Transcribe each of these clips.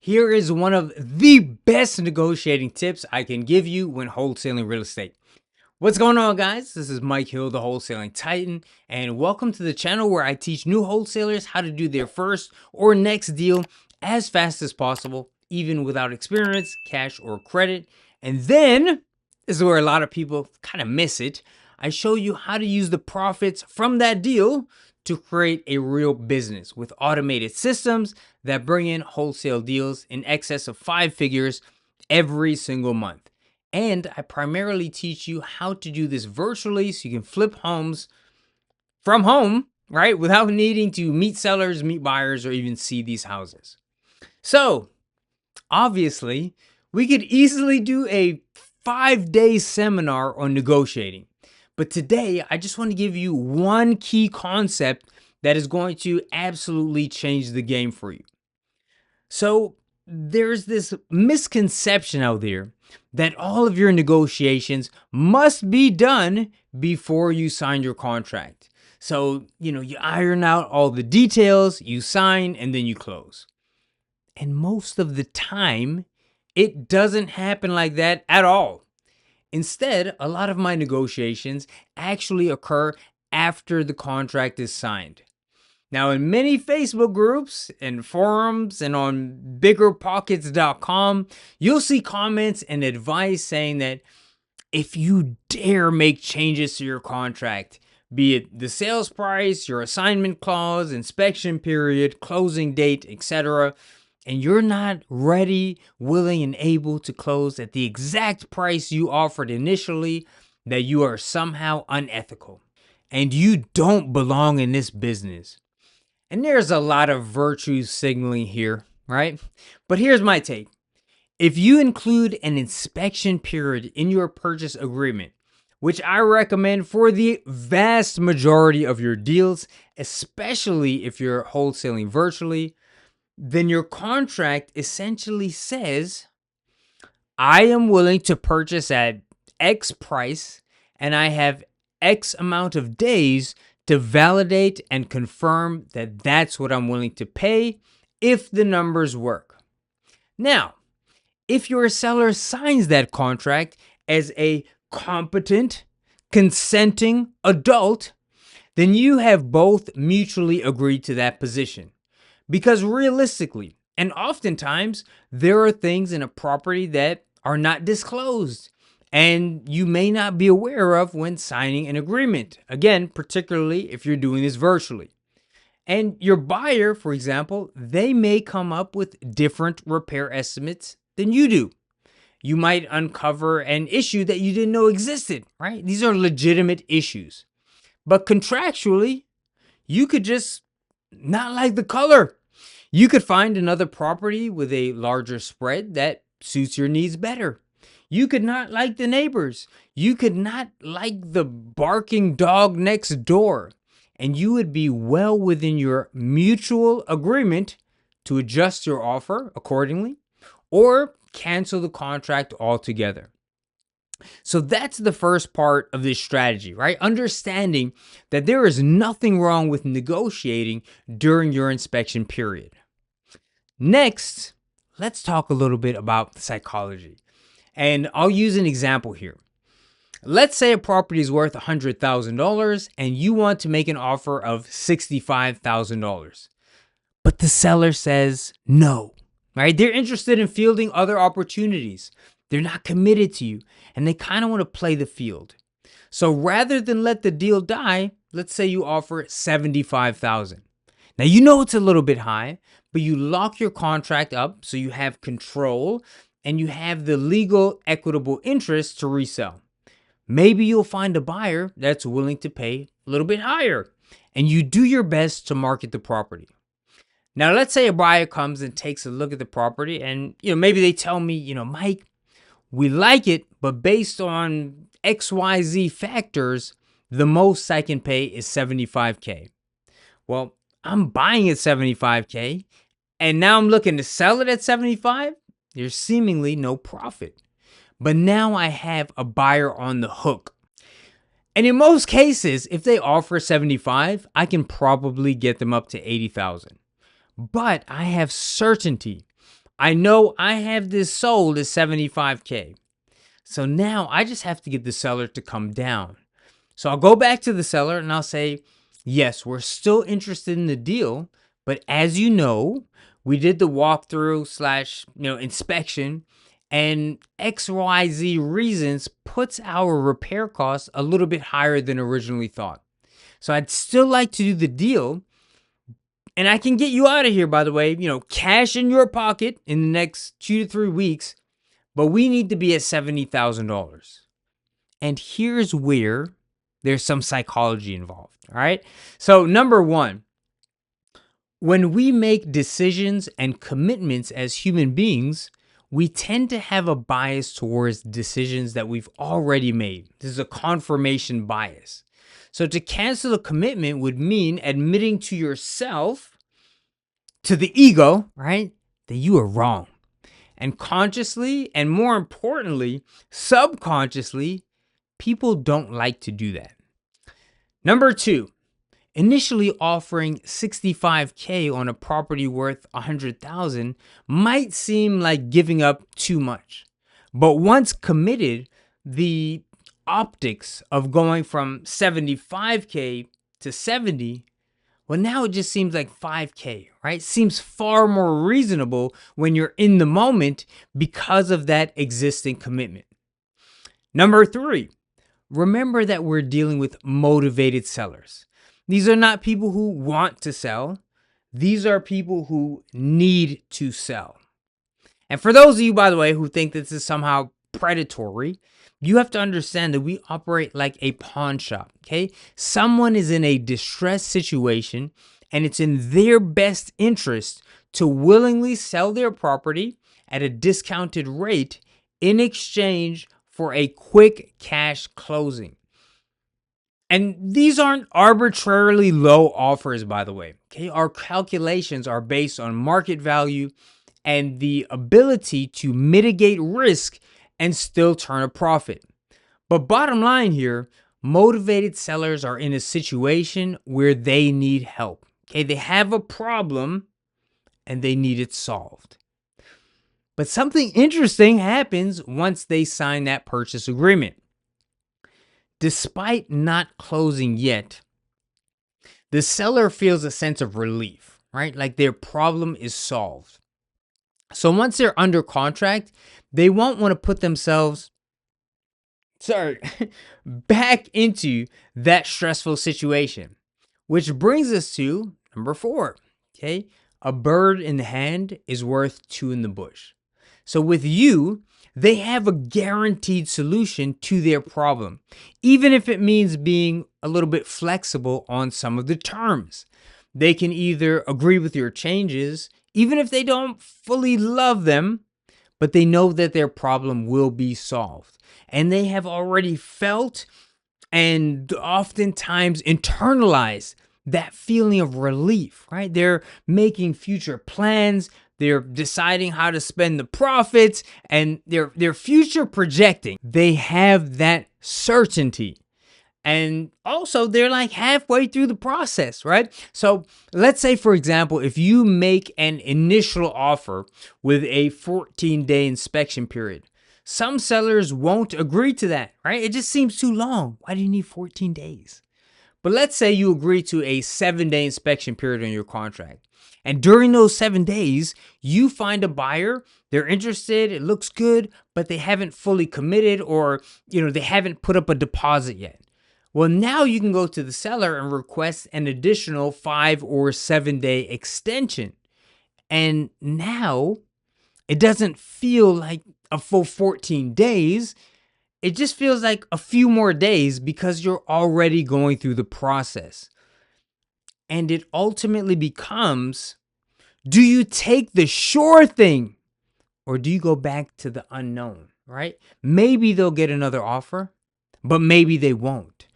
Here is one of the best negotiating tips I can give you when wholesaling real estate. What's going on, guys? This is Mike Hill, the Wholesaling Titan, and welcome to the channel where I teach new wholesalers how to do their first or next deal as fast as possible, even without experience, cash, or credit. And then, this is where a lot of people kind of miss it. I show you how to use the profits from that deal to create a real business with automated systems that bring in wholesale deals in excess of 5 figures every single month. And I primarily teach you how to do this virtually so you can flip homes from home, right? Without needing to meet sellers, meet buyers, or even see these houses. So, obviously, we could easily do a 5-day seminar on negotiating. But today, I just want to give you one key concept that is going to absolutely change the game for you. So, there's this misconception out there that all of your negotiations must be done before you sign your contract. So, you iron out all the details, you sign, and then you close. And most of the time, it doesn't happen like that at all. Instead, a lot of my negotiations actually occur after the contract is signed. Now, in many Facebook groups and forums and on biggerpockets.com, you'll see comments and advice saying that if you dare make changes to your contract, be it the sales price, your assignment clause, inspection period, closing date, etc., and you're not ready, willing, and able to close at the exact price you offered initially, that you are somehow unethical and you don't belong in this business. And there's a lot of virtue signaling here, right? But here's my take. If you include an inspection period in your purchase agreement, which I recommend for the vast majority of your deals, especially if you're wholesaling virtually, then your contract essentially says, I am willing to purchase at X price, and I have X amount of days to validate and confirm that that's what I'm willing to pay if the numbers work. Now, if your seller signs that contract as a competent, consenting adult, then you have both mutually agreed to that position. Because realistically, and oftentimes, there are things in a property that are not disclosed and you may not be aware of when signing an agreement. Again, particularly if you're doing this virtually. And your buyer, for example, they may come up with different repair estimates than you do. You might uncover an issue that you didn't know existed, right? These are legitimate issues. But contractually, you could just not like the color. You could find another property with a larger spread that suits your needs better. You could not like the neighbors. You could not like the barking dog next door. And you would be well within your mutual agreement to adjust your offer accordingly or cancel the contract altogether. So that's the first part of this strategy, right? Understanding that there is nothing wrong with negotiating during your inspection period. Next, let's talk a little bit about the psychology. And I'll use an example here. Let's say a property is worth $100,000 and you want to make an offer of $65,000. But the seller says no, right? They're interested in fielding other opportunities. They're not committed to you, and they kind of want to play the field. So rather than let the deal die, let's say you offer $75,000. Now, you know it's a little bit high, but you lock your contract up so you have control and you have the legal equitable interest to resell. Maybe you'll find a buyer that's willing to pay a little bit higher, and you do your best to market the property. Now, let's say a buyer comes and takes a look at the property and, maybe they tell me, Mike, we like it, but based on XYZ factors, the most I can pay is $75K. Well, I'm buying at $75K, and now I'm looking to sell it at $75. There's seemingly no profit. But now I have a buyer on the hook. And in most cases, if they offer $75, I can probably get them up to $80,000. But I have certainty I know I have this sold at 75K. So now I just have to get the seller to come down. So I'll go back to the seller and I'll say, yes, we're still interested in the deal, but as you know, we did the walkthrough slash, inspection, and XYZ reasons puts our repair costs a little bit higher than originally thought. So I'd still like to do the deal, and I can get you out of here, by the way, cash in your pocket in the next 2 to 3 weeks, but we need to be at $70,000. And here's where there's some psychology involved. All right. So, number one, when we make decisions and commitments as human beings, we tend to have a bias towards decisions that we've already made. This is a confirmation bias. So, to cancel a commitment would mean admitting to yourself, to the ego, right, that you are wrong. And consciously, and more importantly, subconsciously, people don't like to do that. Number two, initially offering 65K on a property worth 100,000 might seem like giving up too much. But once committed, the optics of going from 75K to 70, well, now it just seems like 5K, right? Seems far more reasonable when you're in the moment because of that existing commitment. Number three, remember that we're dealing with motivated sellers. These are not people who want to sell. These are people who need to sell. And for those of you, by the way, who think this is somehow predatory, you have to understand that we operate like a pawn shop, okay? Someone is in a distressed situation, and it's in their best interest to willingly sell their property at a discounted rate in exchange for a quick cash closing. And these aren't arbitrarily low offers, by the way. Okay, our calculations are based on market value and the ability to mitigate risk and still turn a profit. But bottom line here, motivated sellers are in a situation where they need help. Okay, they have a problem and they need it solved. But something interesting happens once they sign that purchase agreement. Despite not closing yet, the seller feels a sense of relief, right? Like their problem is solved. So once they're under contract, they won't want to put themselves, back into that stressful situation. Which brings us to number 4, okay? A bird in the hand is worth 2 in the bush. So with you, they have a guaranteed solution to their problem, even if it means being a little bit flexible on some of the terms. They can either agree with your changes, even if they don't fully love them, but they know that their problem will be solved. And they have already felt and oftentimes internalized that feeling of relief, right? They're making future plans. They're deciding how to spend the profits, and they're future projecting. They have that certainty. And also, they're like halfway through the process, right? So let's say, for example, if you make an initial offer with a 14-day inspection period, some sellers won't agree to that, right? It just seems too long. Why do you need 14 days? But let's say you agree to a 7-day inspection period on your contract. And during those 7 days, you find a buyer, they're interested, it looks good, but they haven't fully committed, or, they haven't put up a deposit yet. Well, now you can go to the seller and request an additional 5 or 7-day extension. And now it doesn't feel like a full 14 days. It just feels like a few more days because you're already going through the process. And it ultimately becomes, do you take the sure thing or do you go back to the unknown, right? Maybe they'll get another offer, but maybe they won't.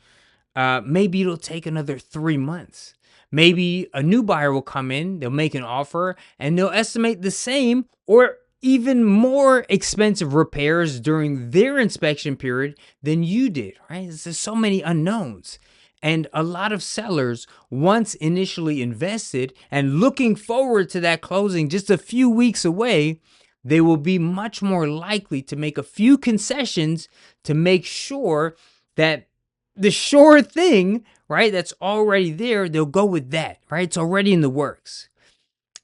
Maybe it'll take another 3 months. Maybe a new buyer will come in, they'll make an offer, and they'll estimate the same or even more expensive repairs during their inspection period than you did, right? There's so many unknowns. And a lot of sellers, once initially invested and looking forward to that closing just a few weeks away, they will be much more likely to make a few concessions to make sure that the sure thing, right, that's already there, they'll go with that, right? It's already in the works.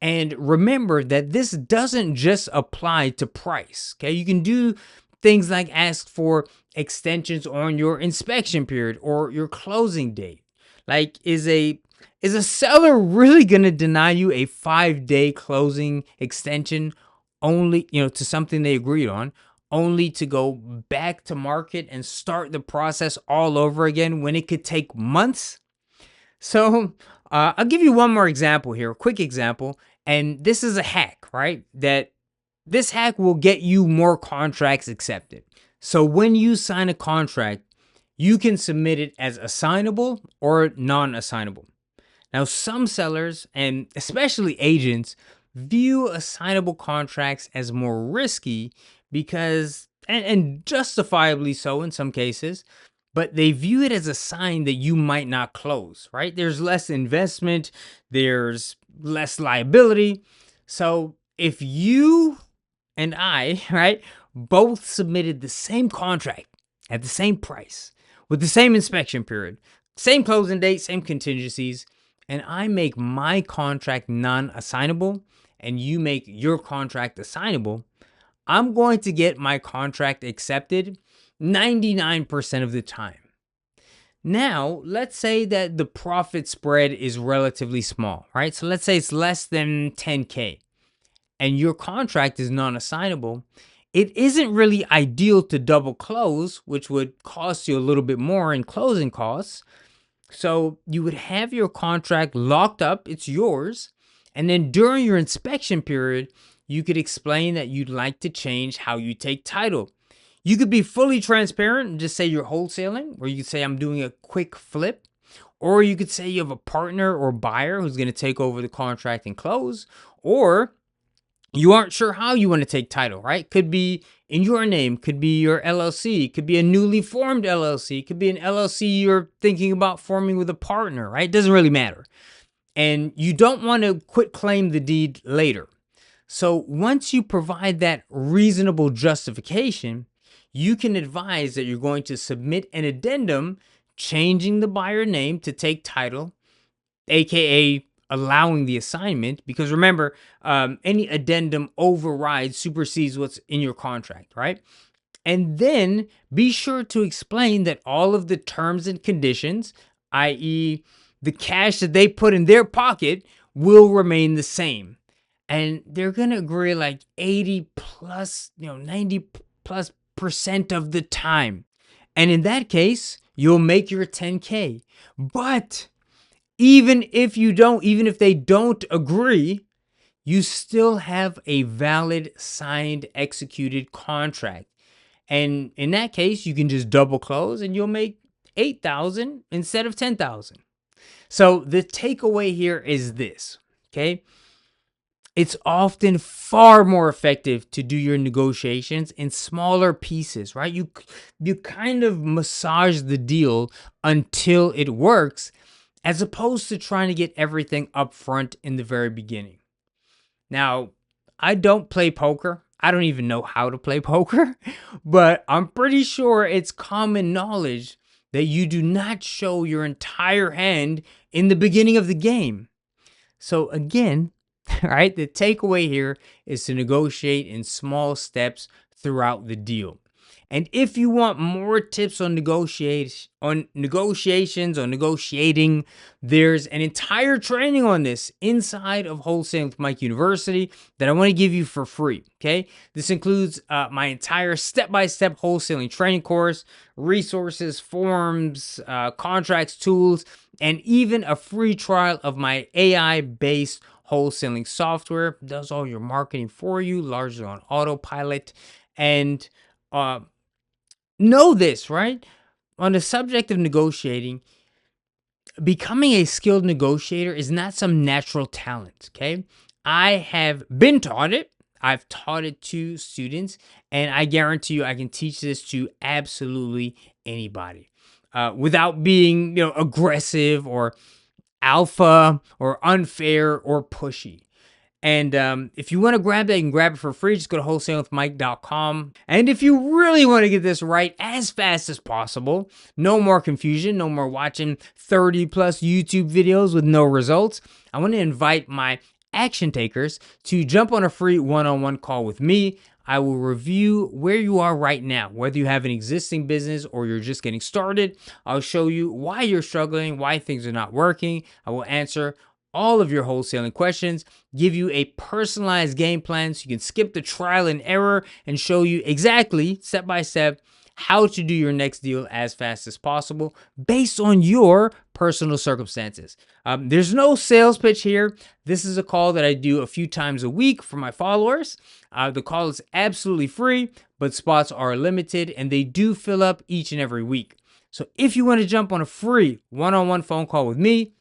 And remember that this doesn't just apply to price. Okay. You can do things like ask for extensions on your inspection period or your closing date. Like, is a seller really going to deny you a 5-day closing extension only, to something they agreed on, only to go back to market and start the process all over again when it could take months? So I'll give you one more example here, a quick example. And this is a hack, right? That this hack will get you more contracts accepted. So when you sign a contract, you can submit it as assignable or non-assignable. Now, some sellers and especially agents view assignable contracts as more risky because, and justifiably so in some cases, but they view it as a sign that you might not close, right? There's less investment, there's less liability. So if you and I, right, both submitted the same contract at the same price with the same inspection period, same closing date, same contingencies, and I make my contract non-assignable and you make your contract assignable, I'm going to get my contract accepted 99% of the time. Now, let's say that the profit spread is relatively small, right? So let's say it's less than 10K and your contract is non-assignable. It isn't really ideal to double close, which would cost you a little bit more in closing costs. So you would have your contract locked up, it's yours. And then during your inspection period, you could explain that you'd like to change how you take title. You could be fully transparent and just say you're wholesaling, or you could say I'm doing a quick flip, or you could say you have a partner or buyer who's going to take over the contract and close, or you aren't sure how you want to take title, right? Could be in your name, could be your LLC, could be a newly formed LLC, could be an LLC you're thinking about forming with a partner, right? It doesn't really matter. And you don't want to quit claim the deed later. So once you provide that reasonable justification, you can advise that you're going to submit an addendum changing the buyer name to take title, aka allowing the assignment, because remember, any addendum overrides, supersedes what's in your contract, right? And then be sure to explain that all of the terms and conditions, i.e., the cash that they put in their pocket, will remain the same. And they're going to agree like 80 plus, 90 plus percent of the time. And in that case, you'll make your 10K. But even if they don't agree, you still have a valid signed executed contract. And in that case, you can just double close and you'll make 8,000 instead of 10,000. So the takeaway here is this, okay? It's often far more effective to do your negotiations in smaller pieces, right? You kind of massage the deal until it works, as opposed to trying to get everything up front in the very beginning. Now, I don't play poker. I don't even know how to play poker, but I'm pretty sure it's common knowledge that you do not show your entire hand in the beginning of the game. So again, right, the takeaway here is to negotiate in small steps throughout the deal. And if you want more tips on negotiations, on negotiating, there's an entire training on this inside of Wholesaling with Mike University that I want to give you for free. Okay, this includes my entire step-by-step wholesaling training course, resources, forms, contracts, tools, and even a free trial of my AI-based wholesaling software. It does all your marketing for you, largely on autopilot. And know this, right? On the subject of negotiating, becoming a skilled negotiator is not some natural talent, okay? I have been taught it. I've taught it to students, and I guarantee you I can teach this to absolutely anybody. without being, aggressive or alpha or unfair or pushy. And if you want to grab that, you can grab it for free. Just go to wholesalingwithmike.com. And if you really want to get this right as fast as possible, no more confusion, no more watching 30 plus YouTube videos with no results, I want to invite my action takers to jump on a free one-on-one call with me. I will review where you are right now, whether you have an existing business or you're just getting started. I'll show you why you're struggling, why things are not working. I will answer all of your wholesaling questions, give you a personalized game plan so you can skip the trial and error and show you exactly step by step how to do your next deal as fast as possible based on your personal circumstances. There's no sales pitch here. This is a call that I do a few times a week for my followers. The call is absolutely free, but spots are limited and they do fill up each and every week. So if you want to jump on a free one-on-one phone call with me,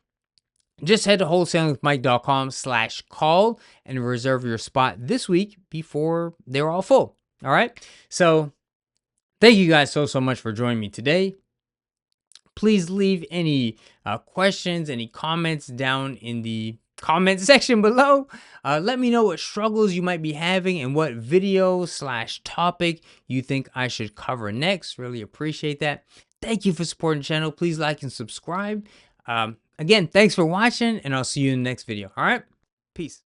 just head to wholesalingwithmike.com/call and reserve your spot this week before they're all full. All right. So thank you guys so much for joining me today. Please leave any questions, any comments down in the comment section below. Let me know what struggles you might be having and what video/topic you think I should cover next. Really appreciate that. Thank you for supporting the channel. Please like and subscribe. Again, thanks for watching, and I'll see you in the next video. All right? Peace.